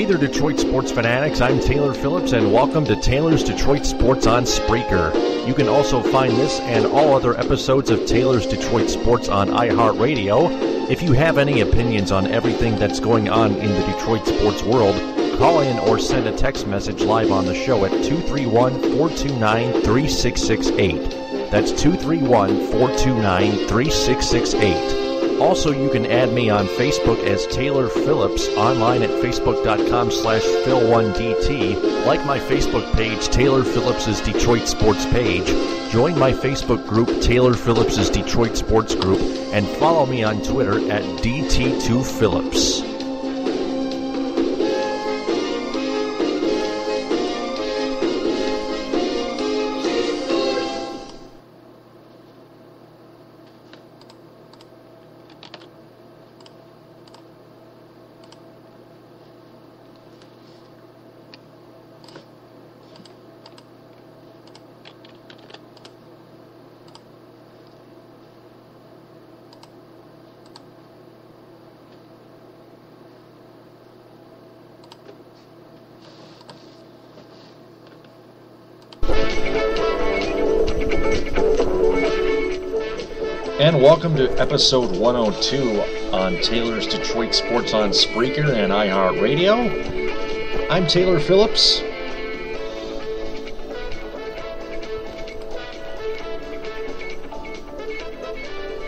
Hey there, Detroit sports fanatics. I'm Taylor Phillips, and welcome to Taylor's Detroit Sports on Spreaker. You can also find this and all other episodes of Taylor's Detroit Sports on iHeartRadio. If you have any opinions on everything that's going on in the Detroit sports world, call in or send a text message live on the show at 231-429-3668. That's 231-429-3668. Also, you can add me on Facebook as Taylor Phillips, online at facebook.com/Phil1DT. Like my Facebook page, Taylor Phillips' Detroit Sports page. Join my Facebook group, Taylor Phillips' Detroit Sports Group, and follow me on Twitter at DT2Phillips. And welcome to episode 102 on Taylor's Detroit Sports on Spreaker and iHeartRadio. I'm Taylor Phillips.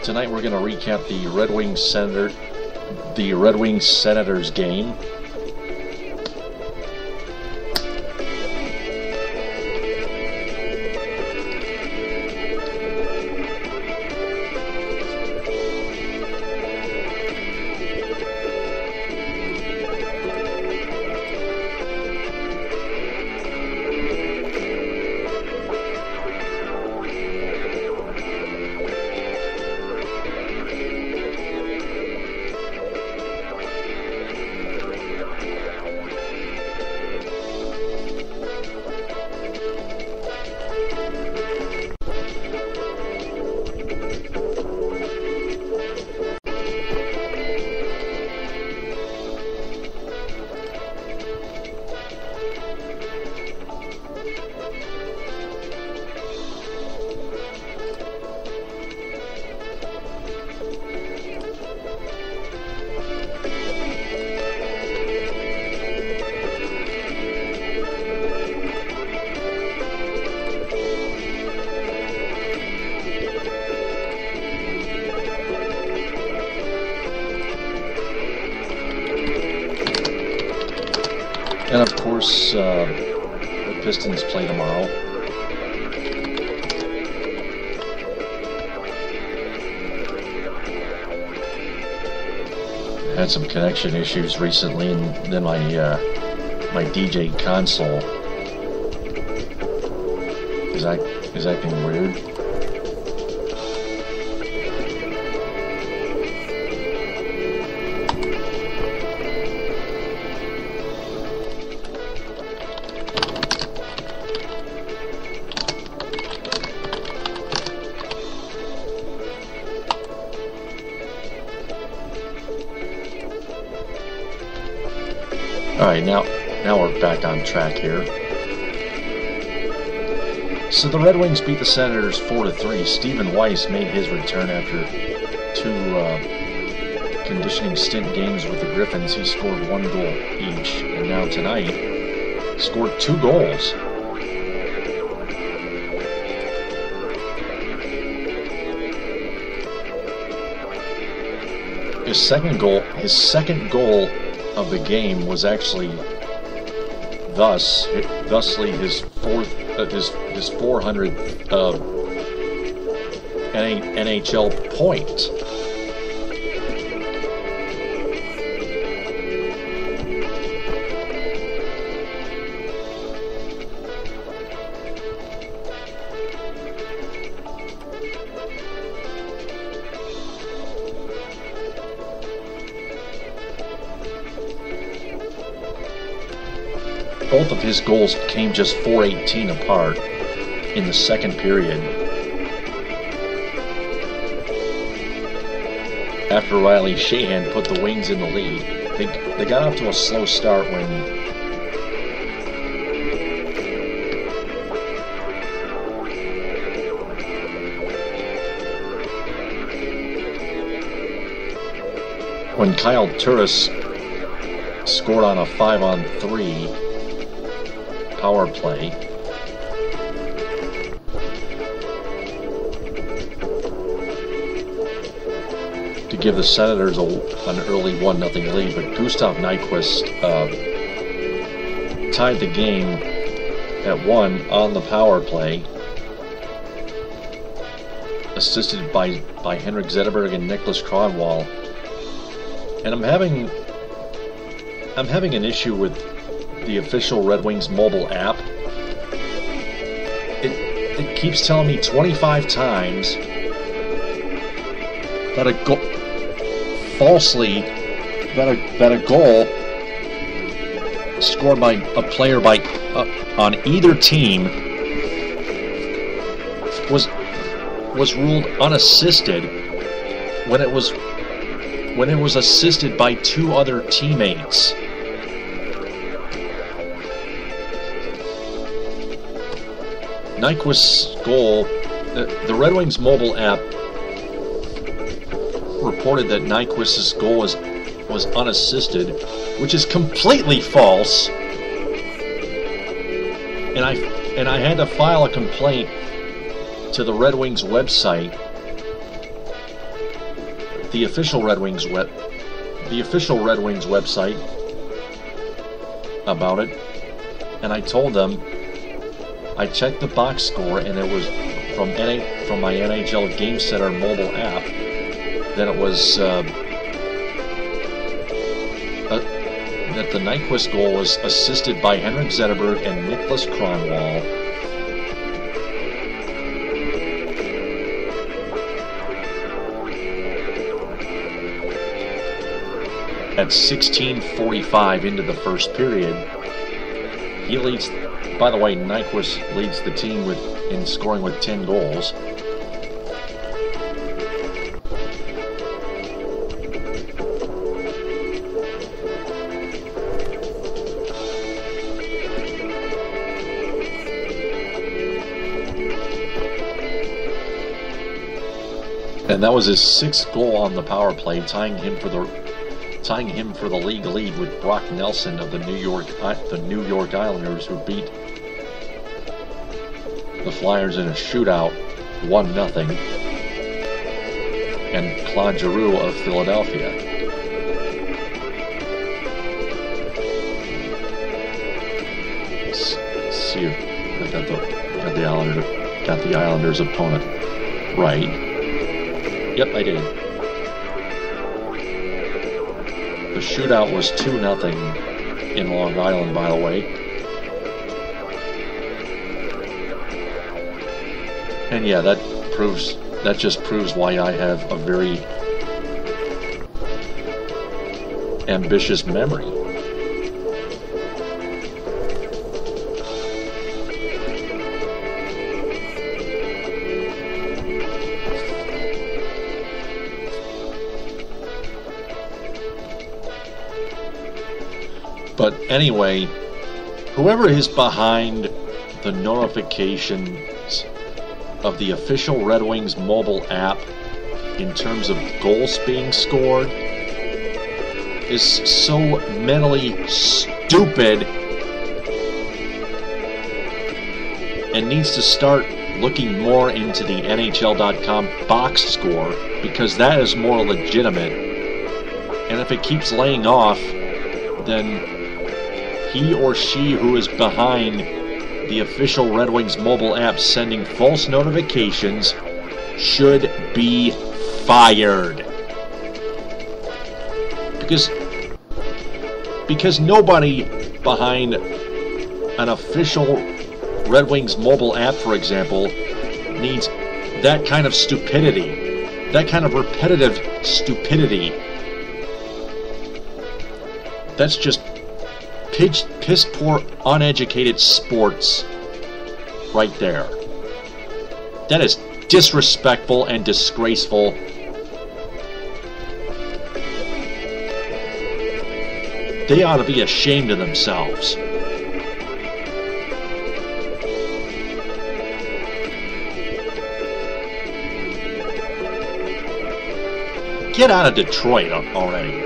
Tonight we're going to recap the Red Wings Senators game. And of course, the Pistons play tomorrow. Had some connection issues recently, and then my DJ console is acting weird. Alright, now we're back on track here. So the Red Wings beat the Senators 4-3. Stephen Weiss made his return after two conditioning stint games with the Griffins. He scored 1 goal each, and now tonight scored 2 goals. His second goal of the game was actually thusly his 400th NHL point. Both of his goals came just 4:18 apart in the second period. after Riley Shahan put the Wings in the lead. They got off to a slow start when Kyle Turris scored on a 5-on-3 power play. To give the Senators an early 1-0 lead, but Gustav Nyquist tied the game at 1 on the power play, assisted by Henrik Zetterberg and Niklas Kronwall. And I'm having an issue with the official Red Wings mobile app. It keeps telling me 25 times that a goal scored by a player on either team was ruled unassisted when it was assisted by 2 other teammates. Nyquist's goal, the Red Wings mobile app reported that Nyquist's goal was unassisted, which is completely false. And I had to file a complaint to the Red Wings website, the official Red Wings website, about it, and I told them I checked the box score and it was from my NHL Game Center mobile app. Then it was that the Nyquist goal was assisted by Henrik Zetterberg and Niklas Kronwall. At 16:45 into the first period, he leads. By the way, Nyquist leads the team in scoring with 10 goals. And that was his 6th goal on the power play, tying him for the league lead with Brock Nelson of the New York Islanders, who beat the Flyers in a shootout 1-0, and Claude Giroux of Philadelphia. Let's see if I got the Islanders opponent right. Yep, I did. The shootout was 2-0 in Long Island, by the way. And yeah, that just proves why I have a very ambitious memory. But anyway, whoever is behind the notifications of the official Red Wings mobile app in terms of goals being scored is so mentally stupid and needs to start looking more into the NHL.com box score, because that is more legitimate. And if it keeps laying off, then he or she who is behind the official Red Wings mobile app sending false notifications should be fired. Because nobody behind an official Red Wings mobile app, for example, needs that kind of stupidity, that kind of repetitive stupidity. That's just piss poor, uneducated sports right there. That is disrespectful and disgraceful They ought to be ashamed of themselves. Get out of Detroit already.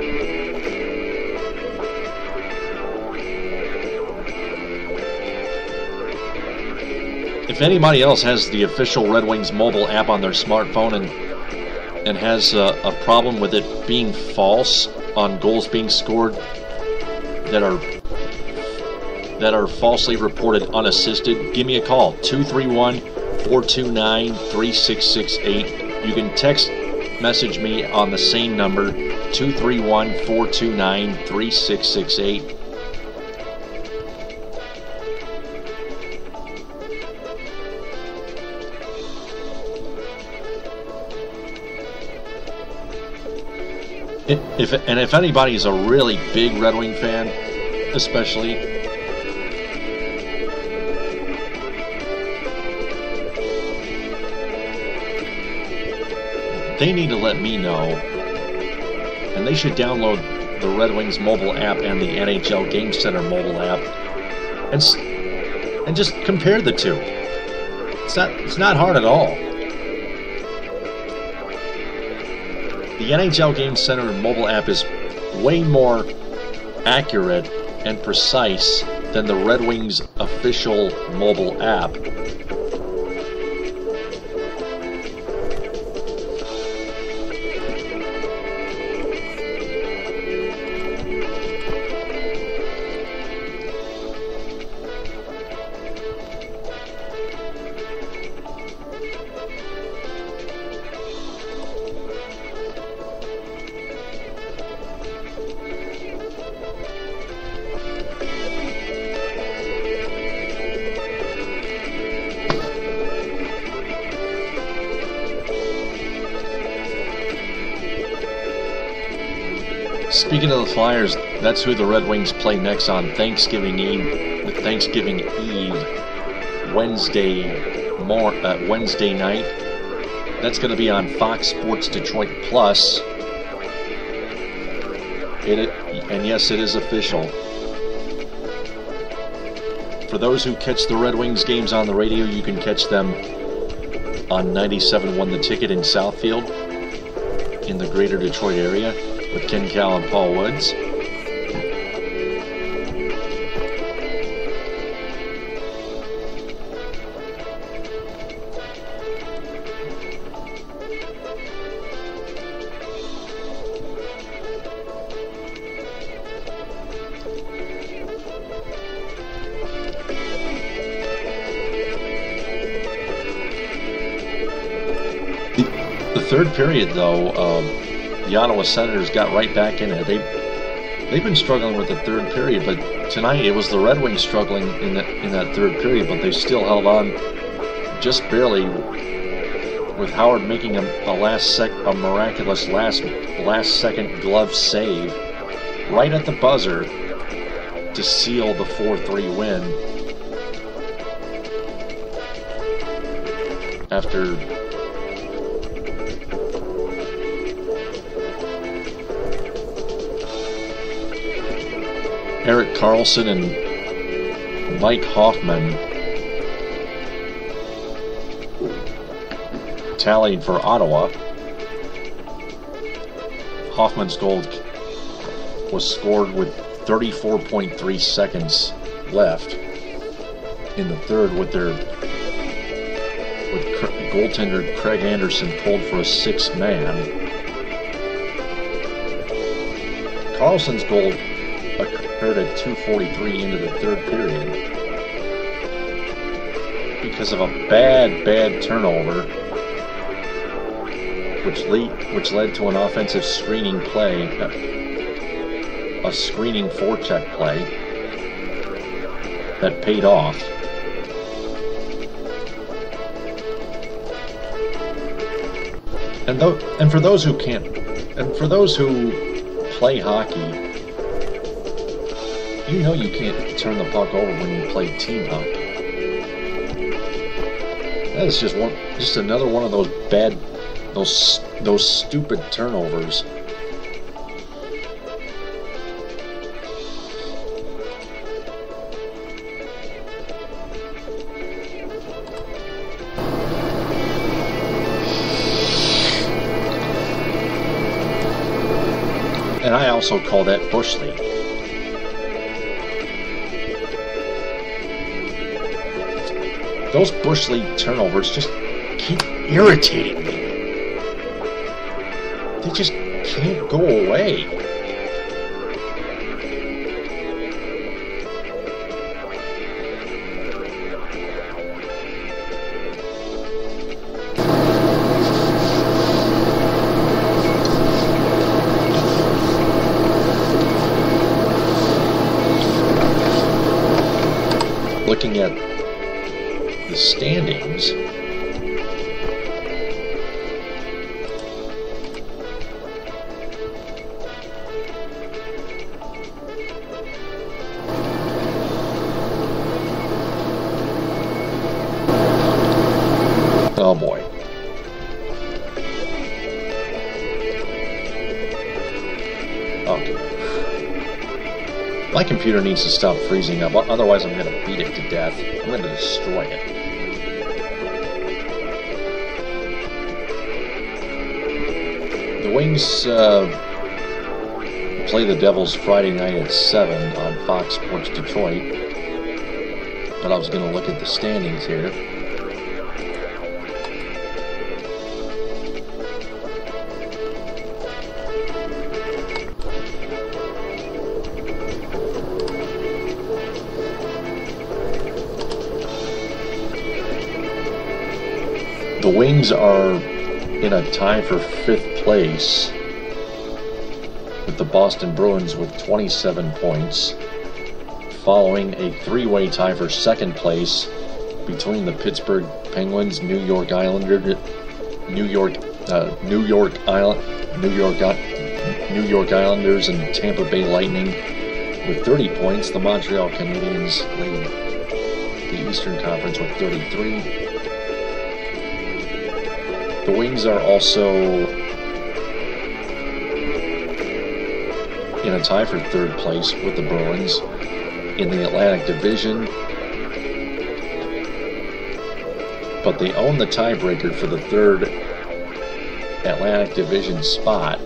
If anybody else has the official Red Wings mobile app on their smartphone and has a problem with it being false on goals being scored that are falsely reported unassisted, give me a call, 231-429-3668. You can text message me on the same number, 231-429-3668. If anybody is a really big Red Wing fan, especially, they need to let me know, and they should download the Red Wings mobile app and the NHL Game Center mobile app, and just compare the two. It's not hard at all. The NHL Game Center mobile app is way more accurate and precise than the Red Wings official mobile app. Speaking of the Flyers, that's who the Red Wings play next on Thanksgiving Eve. Wednesday night. That's going to be on Fox Sports Detroit Plus. And yes, it is official. For those who catch the Red Wings games on the radio, you can catch them on 97.1 The Ticket in Southfield, in the greater Detroit area, with Ken Cal and Paul Woods. The third period, though, the Ottawa Senators got right back in it. They've been struggling with the third period, but tonight it was the Red Wings struggling in that third period, but they still held on just barely, with Howard making a miraculous last second glove save right at the buzzer to seal the 4-3 win after Erik Karlsson and Mike Hoffman tallied for Ottawa. Hoffman's goal was scored with 34.3 seconds left in the third, with goaltender Craig Anderson pulled for a sixth man. Karlsson's goal occurred at 2:43 into the third period because of a bad turnover, which led to an offensive screening play, a screening forecheck play that paid off. And for those who play hockey, you know you can't turn the puck over when you play team hockey. That is just another one of those stupid turnovers. And I also call that Bush League. Those Bush League turnovers just keep irritating me. They just can't go away. Looking at the standings, oh boy. Okay. My computer needs to stop freezing up, otherwise I'm going to beat it to death. I'm going to destroy it. The Wings play the Devils Friday night at 7 on Fox Sports Detroit. But I was going to look at the standings here. The Wings are in a tie for 5th place with the Boston Bruins with 27 points, following a 3-way tie for 2nd place between the Pittsburgh Penguins, New York Islanders, and Tampa Bay Lightning with 30 points. The Montreal Canadiens lead the Eastern Conference with 33. The Wings are also in a tie for 3rd place with the Bruins in the Atlantic Division, but they own the tiebreaker for the 3rd Atlantic Division spot.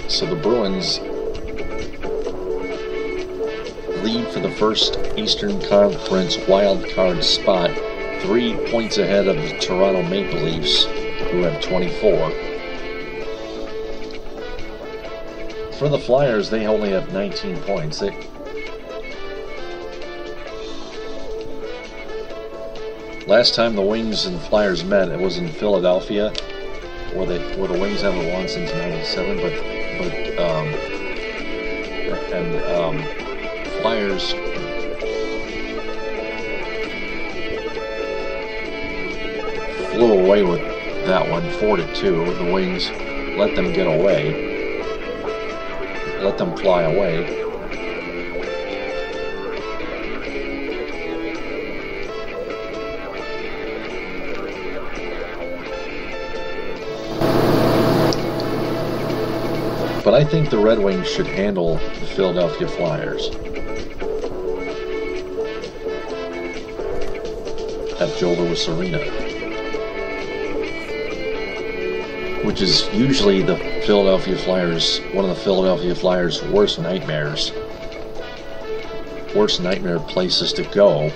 So the Bruins lead for the first Eastern Conference wild card spot, 3 points ahead of the Toronto Maple Leafs, who have 24. For the Flyers, they only have 19 points. Last time the Wings and the Flyers met, it was in Philadelphia, where the Wings haven't won since '97. Flyers flew away with that one, 4-2. The Wings let them get away, let them fly away. But I think the Red Wings should handle the Philadelphia Flyers at Joe Louis Arena, which is usually the Philadelphia Flyers, one of the Philadelphia Flyers' worst nightmare places to go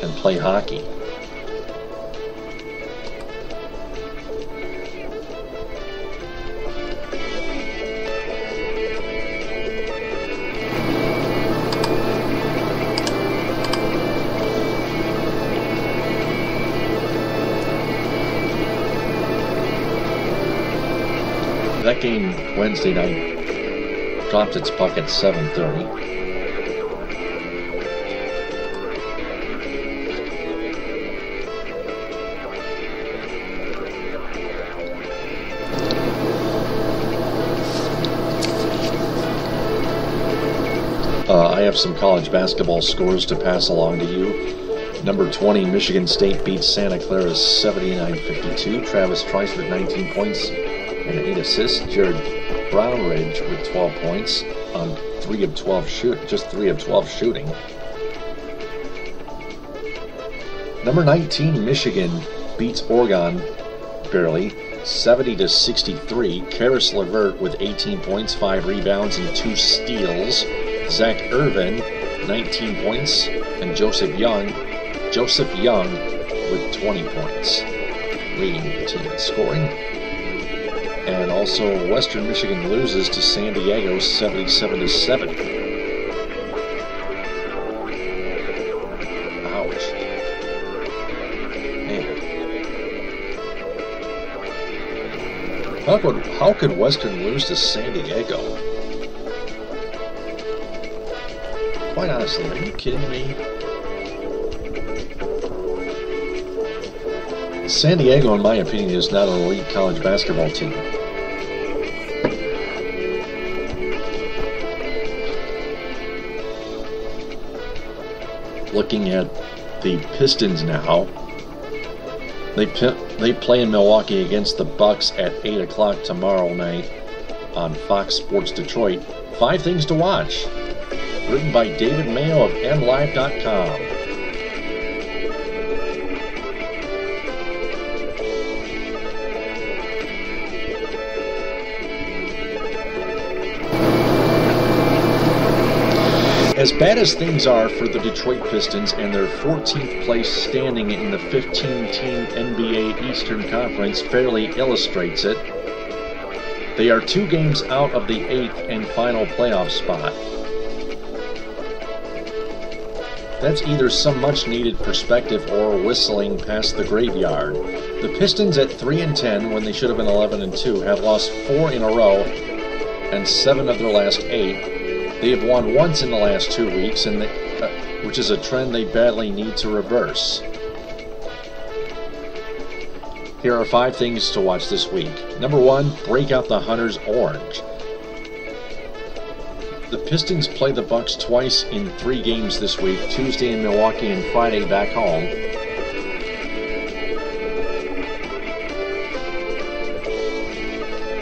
and play hockey. That game Wednesday night dropped its puck at 7:30. I have some college basketball scores to pass along to you. Number 20, Michigan State beats Santa Clara 79-52. Travis Trice with 19 points and 8 assists. Jared Brownridge with 12 points on 3 of 12 shooting. Number 19, Michigan beats Oregon barely 70-63. Karis LeVert with 18 points, 5 rebounds, and 2 steals. Zach Irvin, 19 points, and Joseph Young with 20 points, leading the team in scoring. And also, Western Michigan loses to San Diego 77-7. Ouch. Man. How could Western lose to San Diego? Quite honestly, are you kidding me? San Diego, in my opinion, is not an elite college basketball team. Looking at the Pistons now, they play in Milwaukee against the Bucks at 8 o'clock tomorrow night on Fox Sports Detroit. 5 things to watch. Written by David Mayo of MLive.com. As bad as things are for the Detroit Pistons and their 14th place standing in the 15-team NBA Eastern Conference fairly illustrates it, they are 2 games out of the 8th and final playoff spot. That's either some much-needed perspective or whistling past the graveyard. The Pistons at 3-10 when they should have been 11-2 have lost 4 in a row and 7 of their last 8. They have won once in the last 2 weeks, which is a trend they badly need to reverse. Here are 5 things to watch this week. Number 1, break out the Hunters orange. The Pistons play the Bucks twice in 3 games this week, Tuesday in Milwaukee and Friday back home.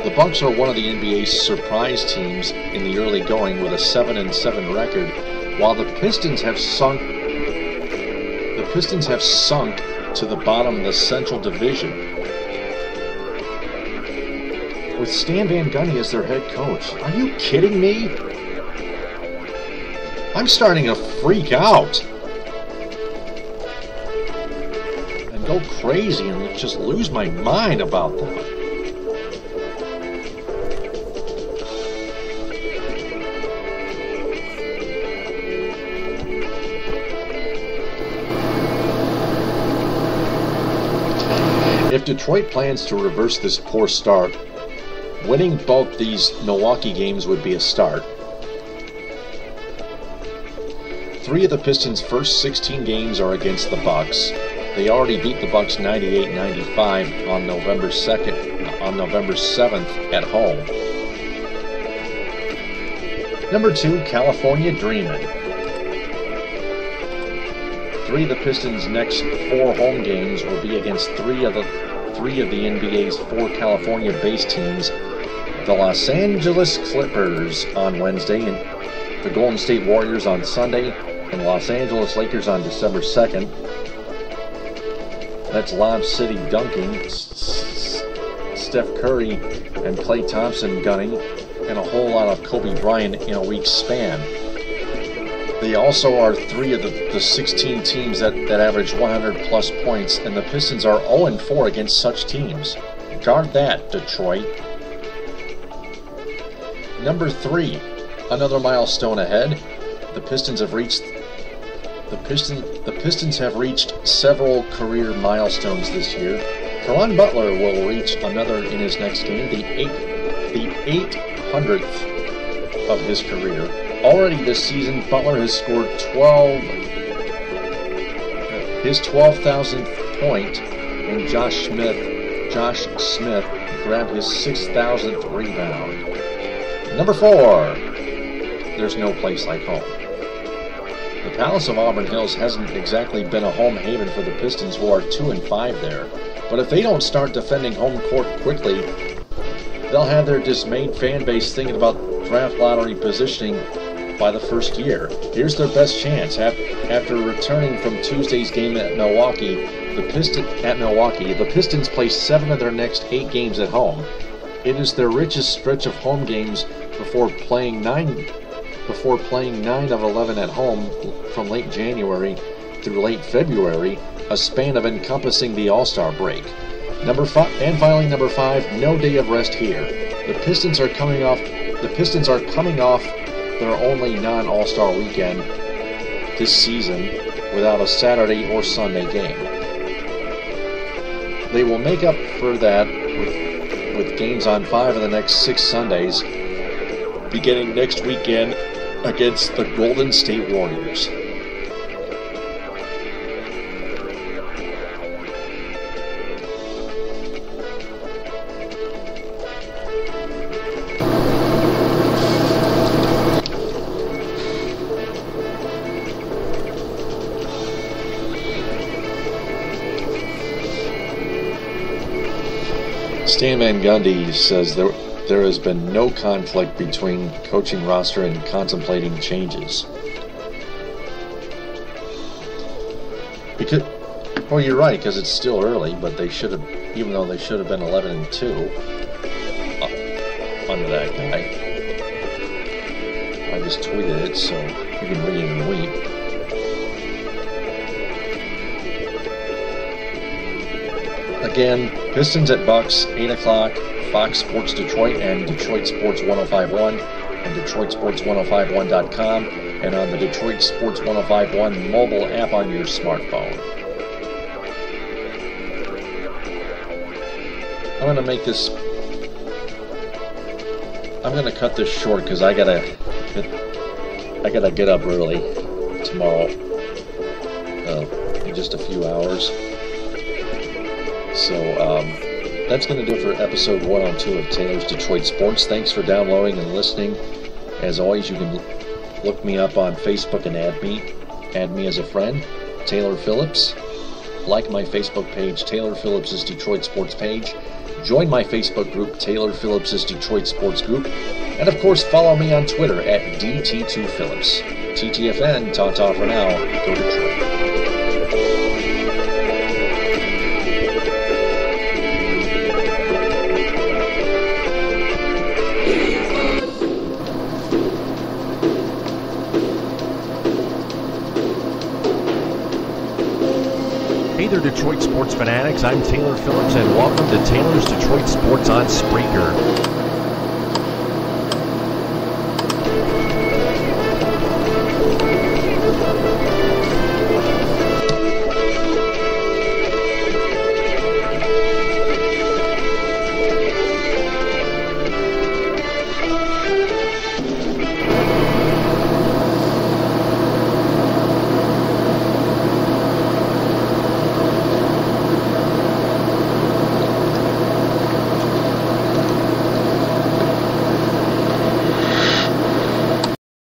The Bucks are one of the NBA's surprise teams in the early going with a 7-7 record, while the Pistons have sunk to the bottom of the Central Division. With Stan Van Gundy as their head coach. Are you kidding me? I'm starting to freak out and go crazy and just lose my mind about them. If Detroit plans to reverse this poor start, winning both these Milwaukee games would be a start. 3 of the Pistons' first 16 games are against the Bucks. They already beat the Bucks 98-95 on November 7th at home. Number 2, California Dreamin'. 3 of the Pistons' next 4 home games will be against 3 of the NBA's 4 California-based teams: the Los Angeles Clippers on Wednesday, and the Golden State Warriors on Sunday, and Los Angeles Lakers on December 2nd. That's Lob City dunking, Steph Curry and Klay Thompson gunning, and a whole lot of Kobe Bryant in a week's span. They also are 3 of the 16 teams that average 100-plus points, and the Pistons are 0-4 against such teams. Guard that, Detroit. Number 3, another milestone ahead. The Pistons have reached several career milestones this year. Caron Butler will reach another in his next game, the 800th of his career. Already this season, Butler has scored his 12,000th point, and Josh Smith grabbed his 6,000th rebound. Number 4, there's no place like home. The Palace of Auburn Hills hasn't exactly been a home haven for the Pistons, who are 2-5 there. But if they don't start defending home court quickly, they'll have their dismayed fan base thinking about draft lottery positioning by the first year. Here's their best chance. After returning from Tuesday's game at Milwaukee, the Pistons play 7 of their next 8 games at home. It is their richest stretch of home games before playing 9 of 11 at home from late January through late February, a span of encompassing the All-Star break. Filing number 5, no day of rest here. The Pistons are coming off their only non-All-Star weekend this season without a Saturday or Sunday game. They will make up for that with games on 5 of the next 6 Sundays, beginning next weekend against the Golden State Warriors. Stan Van Gundy says there has been no conflict between coaching roster and contemplating changes. Well, you're right, because it's still early, but they should have, even though they should have been 11-2 under that guy. I just tweeted it, so you can read it in a week. Again, Pistons at Bucks, 8 o'clock, Fox Sports Detroit and Detroit Sports 1051 and DetroitSports1051.com and on the Detroit Sports 1051 mobile app on your smartphone. I'm going to cut this short because I gotta get up early tomorrow in just a few hours. So that's going to do it for episode 102 of Taylor's Detroit Sports. Thanks for downloading and listening. As always, you can look me up on Facebook and add me as a friend, Taylor Phillips. Like my Facebook page, Taylor Phillips' Detroit Sports page. Join my Facebook group, Taylor Phillips' Detroit Sports Group. And of course, follow me on Twitter at DT2Phillips. TTFN, ta-ta for now. Go Detroit. Hey there, Detroit sports fanatics. I'm Taylor Phillips, and welcome to Taylor's Detroit Sports on Spreaker.